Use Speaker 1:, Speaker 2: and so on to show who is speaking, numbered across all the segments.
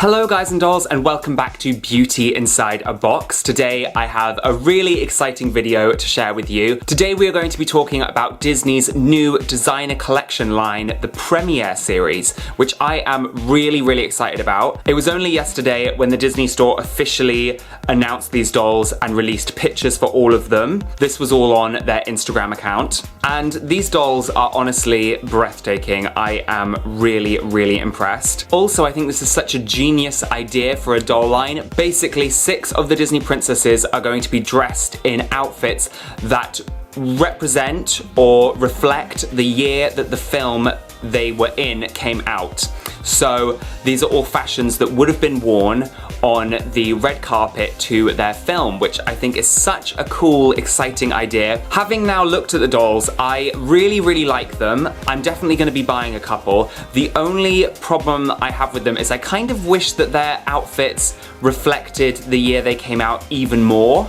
Speaker 1: Hello guys and dolls, and welcome back to Beauty Inside a Box. Today I have a really exciting video to share with you. Today we are going to be talking about Disney's new designer collection line, the Premiere series, which I am really excited about. It was only yesterday when the Disney store officially announced these dolls and released pictures for all of them. This was all on their Instagram account. And these dolls are honestly breathtaking. I am really impressed. Also, I think this is such a genius idea for a doll line. Basically, 6 of the Disney princesses are going to be dressed in outfits that represent or reflect the year that the film they were in came out. So these are all fashions that would have been worn on the red carpet to their film, which I think is such a cool, exciting idea. Having now looked at the dolls, I really like them. I'm definitely going to be buying a couple. The only problem I have with them is I kind of wish that their outfits reflected the year they came out even more.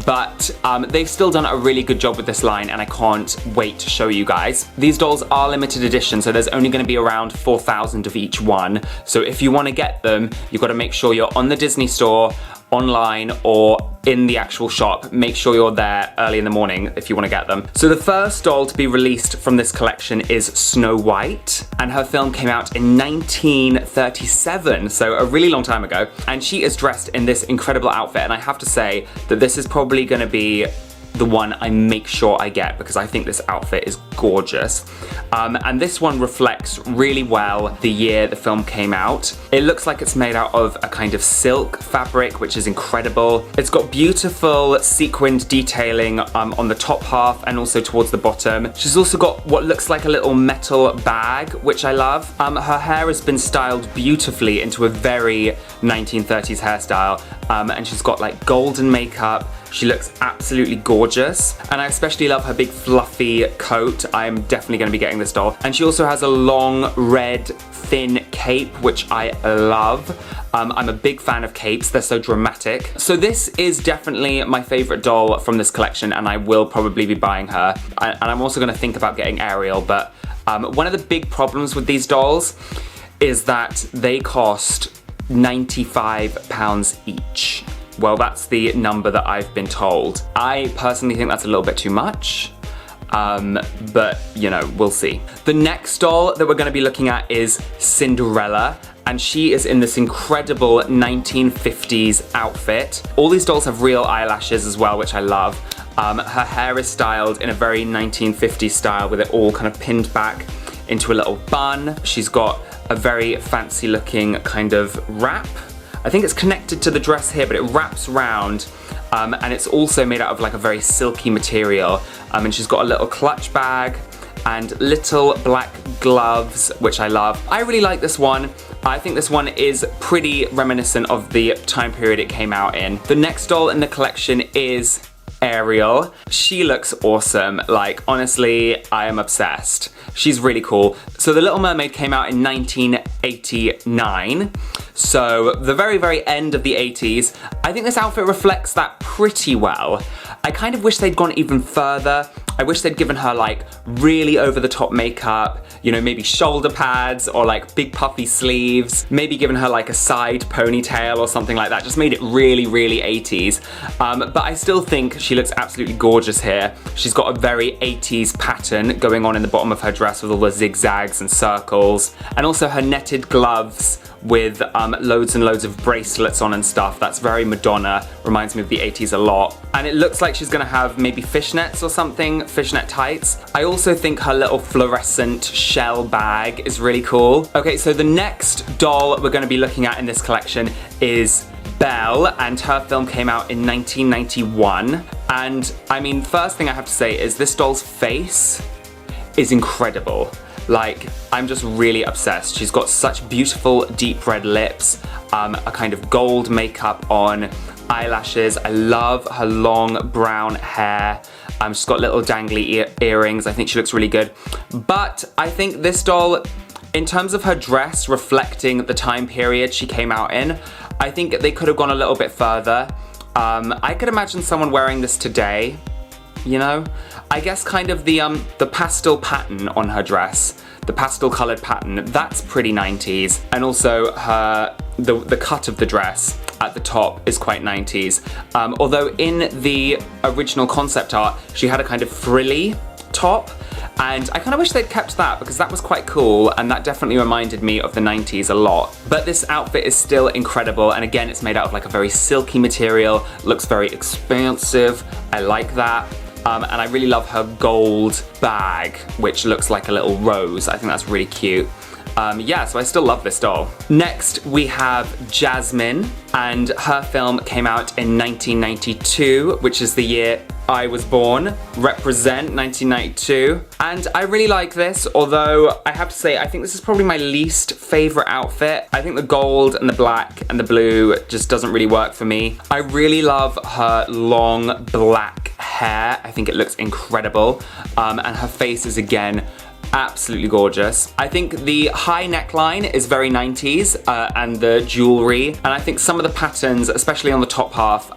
Speaker 1: But they've still done a really good job with this line, and I can't wait to show you guys. These dolls are limited edition, so there's only going to be around 4,000 of each one. So if you want to get them, you've got to make sure you're on the Disney store, online, or in the actual shop. Make sure you're there early in the morning if you want to get them. So the first doll to be released from this collection is Snow White, and her film came out in 1937, so a really long time ago. And she is dressed in this incredible outfit, and I have to say that this is probably going to be the one I make sure I get because I think this outfit is gorgeous. And this one reflects really well the year the film came out. It looks like it's made out of a kind of silk fabric, which is incredible. It's got beautiful sequined detailing on the top half and also towards the bottom. She's also got what looks like a little metal bag, which I love. Her hair has been styled beautifully into a very 1930s hairstyle, and she's got like golden makeup. She looks absolutely gorgeous, and I especially love her big fluffy coat. I am definitely going to be getting this doll. And she also has a long red thin cape, which I love. I'm a big fan of capes, they're so dramatic. So this is definitely my favorite doll from this collection, and I will probably be buying her. And I'm also going to think about getting Ariel, but one of the big problems with these dolls is that they cost £95 each. Well, that's the number that I've been told. I personally think that's a little bit too much, but you know, we'll see. The next doll that we're going to be looking at is Cinderella, and she is in this incredible 1950s outfit. All these dolls have real eyelashes as well, which I love. Her hair is styled in a very 1950s style with it all kind of pinned back into a little bun. She's got a very fancy looking kind of wrap. I think it's connected to the dress here, but it wraps around, and it's also made out of like a very silky material. And she's got a little clutch bag and little black gloves, which I love. I really like this one. I think this one is pretty reminiscent of the time period it came out in. The next doll in the collection is Ariel. She looks awesome. Like, honestly, I am obsessed. She's really cool. So The Little Mermaid came out in 1989. So the very end of the 80s. I think this outfit reflects that pretty well. I kind of wish they'd gone even further. I wish they'd given her like really over the top makeup, you know, maybe shoulder pads or like big puffy sleeves, maybe given her like a side ponytail or something like that, just made it really 80s. But I still think she looks absolutely gorgeous here. She's got a very 80s pattern going on in the bottom of her dress with all the zigzags and circles, and also her netted gloves with loads and loads of bracelets on and stuff. That's very Madonna, reminds me of the 80s a lot. And it looks like she's gonna have maybe fishnets or something, fishnet tights. I also think her little fluorescent shell bag is really cool. Okay, so the next doll we're gonna be looking at in this collection is Belle, and her film came out in 1991. And I mean, first thing I have to say is this doll's face is incredible. Like, I'm just really obsessed. She's got such beautiful deep red lips, a kind of gold makeup on, eyelashes. I love her long brown hair. She's got little dangly earrings. I think she looks really good. But I think this doll, in terms of her dress reflecting the time period she came out in, I think they could have gone a little bit further. I could imagine someone wearing this today, you know? I guess kind of the pastel pattern on her dress, the pastel colored pattern, that's pretty 90s. And also her the cut of the dress at the top is quite 90s. Although in the original concept art, she had a kind of frilly top, and I kind of wish they'd kept that because that was quite cool, and that definitely reminded me of the 90s a lot. But this outfit is still incredible, and again, it's made out of like a very silky material, looks very expansive. I like that. And I really love her gold bag, which looks like a little rose. I think that's really cute. Yeah, so I still love this doll. Next, we have Jasmine, and her film came out in 1992, which is the year I was born. Represent 1992. And I really like this, although I have to say, I think this is probably my least favorite outfit. I think the gold and the black and the blue just doesn't really work for me. I really love her long black hair. I think it looks incredible. And her face is, again, absolutely gorgeous. I think the high neckline is very 90s, and the jewelry, and I think some of the patterns, especially on the top half,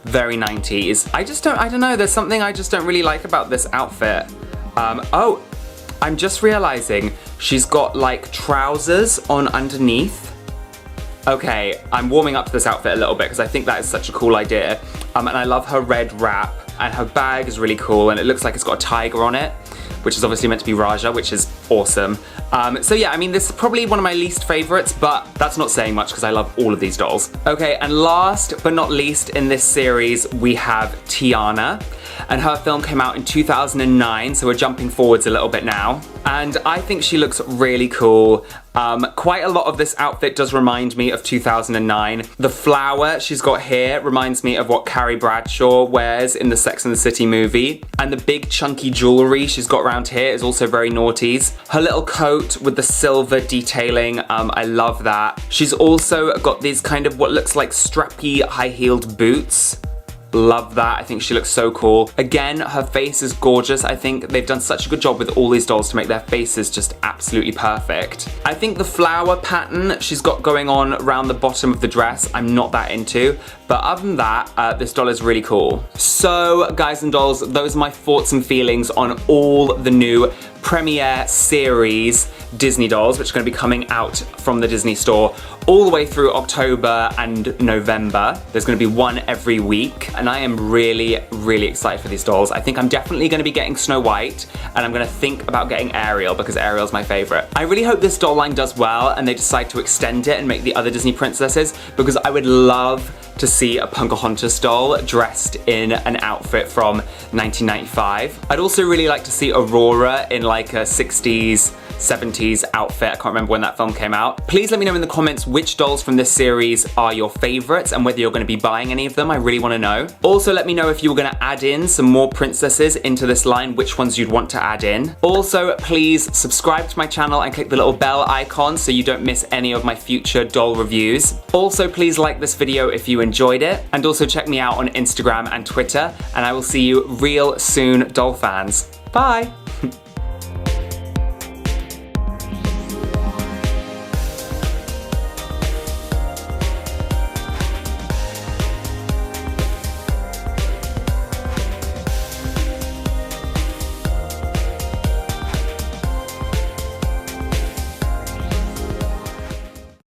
Speaker 1: very 90s. I don't know, there's something I just don't really like about this outfit. Oh, I'm just realizing she's got like trousers on underneath. Okay, I'm warming up to this outfit a little bit because I think that is such a cool idea. And I love her red wrap, and her bag is really cool, and it looks like it's got a tiger on it, which is obviously meant to be Raja, which is awesome. So yeah, I mean, this is probably one of my least favorites, but that's not saying much because I love all of these dolls. Okay, and last but not least in this series, we have Tiana, and her film came out in 2009, so we're jumping forwards a little bit now. And I think she looks really cool. Quite a lot of this outfit does remind me of 2009. The flower she's got here reminds me of what Carrie Bradshaw wears in the Sex and the City movie. And the big chunky jewelry she's got around here is also very noughties. Her little coat with the silver detailing, I love that. She's also got these kind of what looks like strappy high-heeled boots. Love that. I think she looks so cool. Again, her face is gorgeous. I think they've done such a good job with all these dolls to make their faces just absolutely perfect. I think the flower pattern she's got going on around the bottom of the dress, I'm not that into. But other than that, this doll is really cool. So, guys and dolls, those are my thoughts and feelings on all the new premiere series Disney dolls, which are going to be coming out from the Disney store all the way through October and November. There's going to be one every week, and I am really, really excited for these dolls. I think I'm definitely going to be getting Snow White, and I'm going to think about getting Ariel because Ariel's my favorite. I really hope this doll line does well and they decide to extend it and make the other Disney princesses, because I would love to see a Pocahontas doll dressed in an outfit from 1995. I'd also really like to see Aurora in like a 60s, 70s outfit. I can't remember when that film came out. Please let me know in the comments which dolls from this series are your favorites and whether you're going to be buying any of them. I really want to know. Also, let me know if you were going to add in some more princesses into this line, which ones you'd want to add in. Also, please subscribe to my channel and click the little bell icon so you don't miss any of my future doll reviews. Also, please like this video if you enjoyed it, and also check me out on Instagram and Twitter, and I will see you real soon, doll fans. Bye!